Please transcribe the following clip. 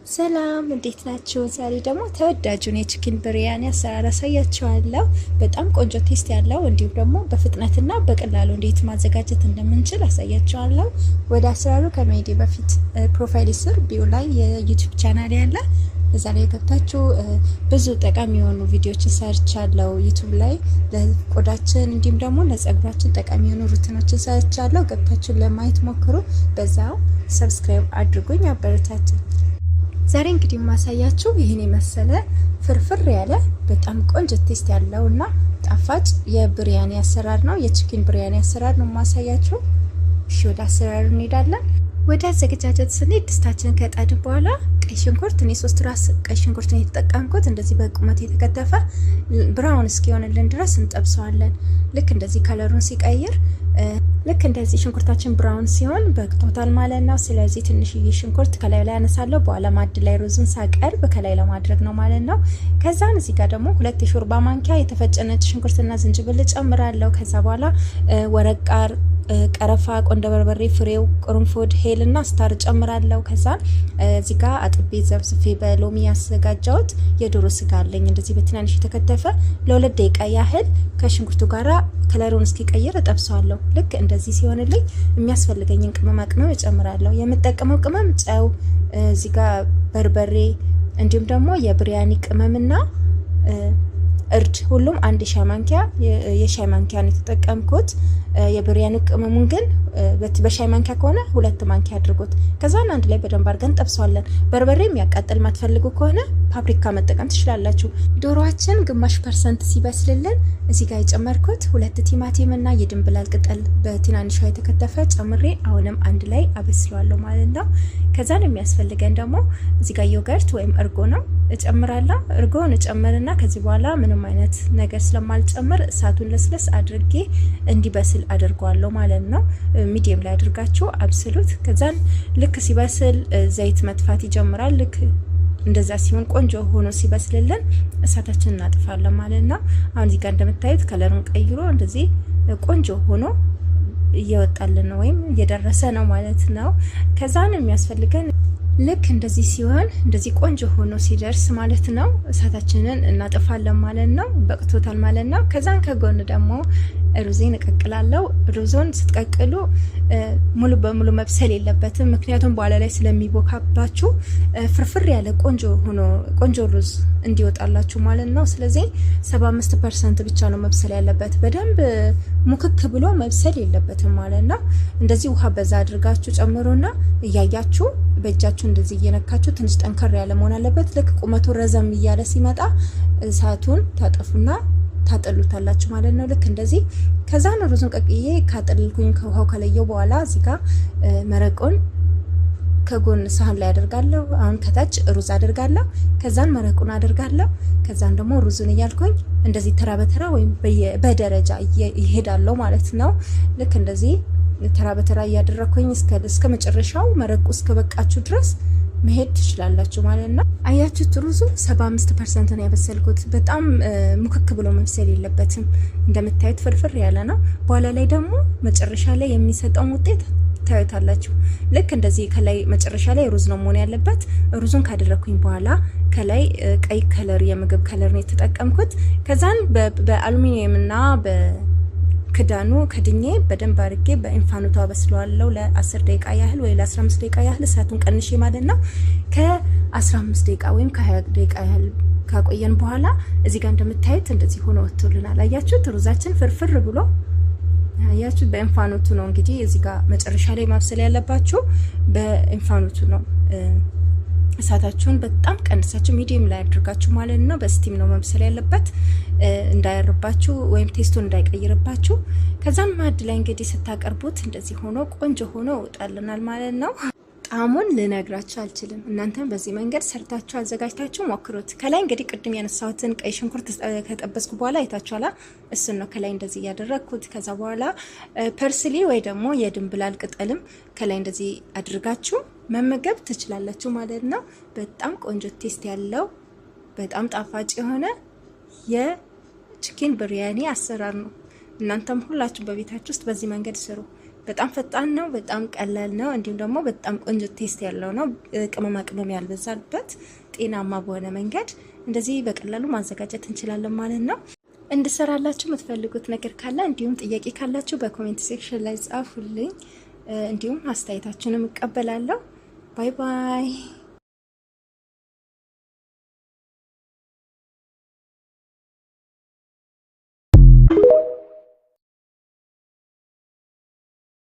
ሰላም እንዴት ናችሁ? ዛሬ ደግሞ ተወዳጁን የቺክን ብሪያኒ አሰራር አሳያችኋለሁ። በጣም ቆንጆ ቴስት ያለው እንዲሁም ደግሞ በፍጥነትና በቀላሉ እንዴት ማዘጋጀት እንደምንችል አሳያችኋለሁ። ወደ አሰራሩ ከመሄዴ በፊት ፕሮፋይል ስር ቢዩ ላይ የዩቲዩብ ቻናል ያለ እዛ ላይ ገብታችሁ ብዙ ጠቃሚ የሆኑ ቪዲዮዎችን ሰርቻለሁ። ዩቲዩብ ላይ ለቆዳችን እንዲሁም ደግሞ ለጸጉራችን ጠቃሚ የሆኑ ሩቲኖችን ሰርቻለሁ። ገብታችሁ ለማየት ሞክሩ። በዛው ሰብስክራይብ አድርጉኝ፣ አበረታቱኝ። ዛሬ እንግዲህ ማሳያችሁ ይህን የመሰለ ፍርፍር ያለ በጣም ቆንጆ ቴስት ያለው እና ጣፋጭ የብሪያኒ አሰራር ነው። የቺክን ብሪያኒ አሰራር ነው ማሳያችሁ። እሺ ወደ አሰራሩ እንሄዳለን። ወደ አዘገጃጀት ስንሄድ ድስታችንን ከጣድን በኋላ ቀይ ሽንኩርት እኔ 3 ራስ ቀይ ሽንኩርት ነው የተጠቀምኩት። እንደዚህ በቁመት የተከተፈ ብራውን እስኪሆንልን ድረስ እንጠብሰዋለን። ልክ እንደዚህ ከለሩን ሲቀይር ልክ እንደዚህ ሽንኩርታችን ብራውን ሲሆን በቅቶታል ማለት ነው። ስለዚህ ትንሽዬ ሽንኩርት ከላይ ላይ አነሳለሁ። በኋላ ማድ ላይ ሩዙን ሳቀርብ ከላይ ለማድረግ ነው ማለት ነው። ከዛን እዚህ ጋር ደግሞ 2 የሾርባ ማንኪያ የተፈጨ ነጭ ሽንኩርትና ዝንጅብል ጨምራለሁ። ከዛ በኋላ ወረቃር፣ ቀረፋ፣ ቆንደ በርበሬ ፍሬው፣ ቅርንፉድ፣ ሄልና ስታር ጨምራለሁ። ከዛ እዚህ ጋር አጥቤ ዘብዝፌ በሎሚ ያዘጋጀሁት የዶሮ ስጋ አለኝ። እንደዚህ በትናንሽ የተከተፈ ለ2 ደቂቃ ያህል ከሽንኩርቱ ጋራ ከለሩን እስኪቀይር እጠብሰዋለሁ። ልክ እንደዚህ ሲሆንልኝ የሚያስፈልገኝን ቅመማ ቅመም እጨምራለሁ። የምጠቀመው ቅመም ጨው፣ እዚህ ጋር በርበሬ እንዲሁም ደግሞ የብሪያኒ ቅመምና እርድ ሁሉም 1 የሻይ ማንኪያ ነው የተጠቀምኩት። የብሪያኒ ቅመሙን ግን በሻይ ማንኪያ ከሆነ 2 ማንኪያ አድርጉት። ከዛን አንድ ላይ በደንብ አድርገን ጠብሰዋለን። በርበሬ የሚያቃጥል ማትፈልጉ ከሆነ ፓፕሪካ መጠቀም ትችላላችሁ። ዶሮአችን ግማሽ % ሲበስልልን እዚህ ጋር የጨመርኩት 2 ቲማቲም እና የድንብላል ቅጠል በትናንሿ የተከተፈ ጨምሬ አሁንም አንድ ላይ አበስለዋለሁ ማለት ነው። ከዛን የሚያስፈልገን ደግሞ እዚህ ጋር ዮገርት ወይም እርጎ ነው እጨምራለሁ። እርጎን እጨምርና ከዚህ በኋላ ምንም አይነት ነገር ስለማልጨምር እሳቱን ለስለስ አድርጌ እንዲበስል አድርጓለሁ ማለት ነው። ሚዲየም ላይ አድርጋችሁ አብስሉት። ከዛን ልክ ሲበስል ዘይት መጥፋት ይጀምራል። ልክ እንደዛ ሲሆን ቆንጆ ሆኖ ሲበስልልን እሳታችንን እናጥፋለን ማለት ነው። አሁን እዚህ ጋር እንደምታዩት ከለሩን ቀይሮ እንደዚህ ቆንጆ ሆኖ እየወጣልን ነው ወይም እየደረሰ ነው ማለት ነው። ከዛን የሚያስፈልገን ልክ እንደዚህ ሲሆን እንደዚህ ቆንጆ ሆኖ ሲደርስ ማለት ነው እሳታችንን እናጥፋለን ማለት ነው። በቅቶታል ማለት ነው። ከዛን ከጎን ደግሞ ሩዜን እቀቅላለሁ። ሩዞን ስትቀቅሉ ሙሉ በሙሉ መብሰል የለበትም፣ ምክንያቱም በኋላ ላይ ስለሚቦካባችሁ ፍርፍር ያለ ቆንጆ ሩዝ እንዲወጣላችሁ ማለት ነው። ስለዚህ 75% ብቻ ነው መብሰል ያለበት፣ በደንብ ሙክክ ብሎ መብሰል የለበትም ማለት ነው። እንደዚህ ውሃ በዛ አድርጋችሁ ጨምሩና እያያችሁ በእጃችሁ እንደዚህ እየነካችሁ ትንሽ ጠንከር ያለ መሆን አለበት። ልክ ቁመቱ ረዘም እያለ ሲመጣ እሳቱን ታጠፉና ታጠሉታላችሁ ማለት ነው። ልክ እንደዚህ ከዛን ሩዙን ቀቅዬ ካጠልኩኝ ከውሃው ከለየው በኋላ እዚህ ጋር መረቁን ከጎን ሳህን ላይ አደርጋለሁ። አሁን ከታች ሩዝ አደርጋለሁ። ከዛን መረቁን አደርጋለሁ። ከዛን ደግሞ ሩዙን እያልኩኝ እንደዚህ ተራ በተራ ወይም በደረጃ ይሄዳለው ማለት ነው። ልክ እንደዚህ ተራ በተራ እያደረኩኝ እስከ መጨረሻው መረቁ እስከበቃችሁ ድረስ መሄድ ትችላላችሁ ማለት ነው። አያችሁት? ሩዙ 75% ነው ያበሰልኩት። በጣም ሙክክ ብሎ መብሰል የለበትም። እንደምታዩት ፍርፍር ያለ ነው። በኋላ ላይ ደግሞ መጨረሻ ላይ የሚሰጠው ውጤት ታዩታላችሁ። ልክ እንደዚህ ከላይ መጨረሻ ላይ ሩዝ ነው መሆን ያለበት። ሩዙን ካደረኩኝ በኋላ ከላይ ቀይ ከለር የምግብ ከለር ነው የተጠቀምኩት። ከዛን በአሉሚኒየም እና ክዳኑ ከድኜ በደንብ አድርጌ በኢንፋኖቷ በስለዋለሁ ለ10 ደቂቃ ያህል ወይ ለ15 ደቂቃ ያህል እሳቱን ቀንሼ ማለት ነው። ከ15 ደቂቃ ወይም ከ20 ደቂቃ ያህል ካቆየን በኋላ እዚህ ጋር እንደምታዩት እንደዚህ ሆኖ ወጥቶልናል። አያችሁት? ሩዛችን ፍርፍር ብሎ አያችሁት? በኢንፋኖቱ ነው እንግዲህ እዚህ ጋር መጨረሻ ላይ ማብሰል ያለባችሁ በኢንፋኖቱ ነው። እሳታችሁን በጣም ቀንሳችሁ ሚዲየም ላይ አድርጋችሁ ማለት ነው። በስቲም ነው መብሰል ያለበት እንዳያርባችሁ ወይም ቴስቱን እንዳይቀይርባችሁ። ከዛም ማድ ላይ እንግዲህ ስታቀርቡት እንደዚህ ሆኖ ቆንጆ ሆኖ ይወጣልናል ማለት ነው። ጣዕሙን ልነግራችሁ አልችልም። እናንተም በዚህ መንገድ ሰርታችሁ አዘጋጅታችሁ ሞክሩት። ከላይ እንግዲህ ቅድም ያነሳሁትን ቀይ ሽንኩርት ከጠበስኩ በኋላ አይታችኋላ። እሱን ነው ከላይ እንደዚህ ያደረኩት። ከዛ በኋላ ፐርስሊ ወይ ደግሞ የድንብላል ቅጠልም ከላይ እንደዚህ አድርጋችሁ መመገብ ትችላላችሁ ማለት ነው። በጣም ቆንጆ ቴስት ያለው በጣም ጣፋጭ የሆነ የቺክን ብሪያኒ አሰራር ነው። እናንተም ሁላችሁ በቤታችሁ ውስጥ በዚህ መንገድ ስሩ። በጣም ፈጣን ነው፣ በጣም ቀላል ነው፣ እንዲሁም ደግሞ በጣም ቆንጆ ቴስት ያለው ነው። ቅመማ ቅመም ያልበዛበት ጤናማ በሆነ መንገድ እንደዚህ በቀላሉ ማዘጋጀት እንችላለን ማለት ነው። እንድሰራላችሁ የምትፈልጉት ነገር ካለ እንዲሁም ጥያቄ ካላችሁ በኮሜንት ሴክሽን ላይ ጻፉልኝ። እንዲሁም አስተያየታችሁንም እቀበላለሁ። ባይ ባይ።